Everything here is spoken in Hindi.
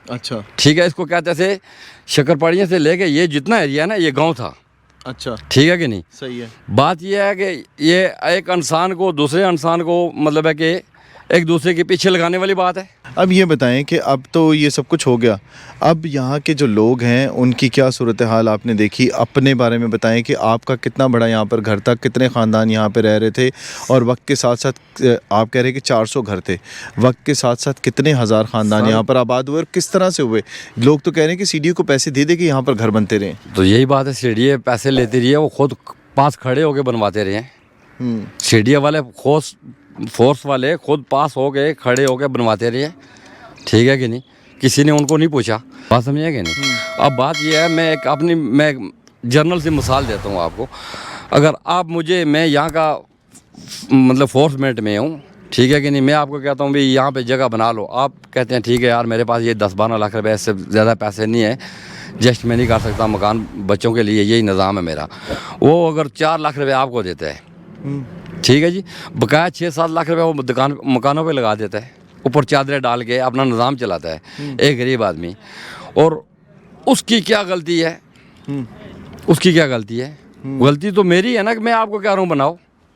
अच्छा ठीक है, इसको कहते थे शक्करपाड़ियाँ से लेके ये जितना एरिया है ना, ये गांव था। अच्छा ठीक है कि नहीं। सही है। बात यह है कि ये एक इंसान को दूसरे इंसान को मतलब है कि एक दूसरे के पीछे लगाने वाली बात है। अब ये बताएं कि अब तो ये सब कुछ हो गया, अब यहाँ के जो लोग हैं उनकी क्या सूरत हाल आपने देखी? अपने बारे में बताएं कि आपका कितना बड़ा यहाँ पर घर था, कितने ख़ानदान यहाँ पे रह रहे थे, और वक्त के साथ साथ आप कह रहे हैं कि 400 घर थे, वक्त के साथ साथ कितने हज़ार ख़ानदान यहाँ पर आबाद हुए और किस तरह से हुए? लोग तो कह रहे हैं कि सीडीओ को पैसे दे दे कि यहाँ पर घर बनते रहें। तो यही बात है, सीढ़िया पैसे लेती रही है, वो खुद पास खड़े होके बनवाते रहे हैं। सीढ़िया वाले फोर्स वाले खुद पास हो गए, खड़े होके बनवाते रहे। ठीक है कि नहीं, किसी ने उनको नहीं पूछा। बात समझिए कि नहीं। अब बात यह है, मैं जर्नल से मिसाल देता हूँ आपको। अगर आप मैं यहाँ का मतलब फोर्समेंट में हूँ, ठीक है कि नहीं, मैं आपको कहता हूँ भाई यहाँ पे जगह बना लो, आप कहते हैं ठीक है यार मेरे पास ये 10-12 लाख रुपए, इससे ज़्यादा पैसे नहीं है, जस्ट मैं नहीं कर सकता मकान बच्चों के लिए, यही निज़ाम है मेरा। वो अगर 4 लाख रुपए आपको देता है, ठीक है जी, बकाया 6-7 लाख रुपए वो मकानों पे लगा देता है, ऊपर चादरें डाल के अपना निज़ाम चलाता है एक गरीब आदमी। और उसकी क्या गलती है? उसकी क्या गलती है? गलती तो मेरी है ना कि मैं आपको कह रहा हूँ बनाओ।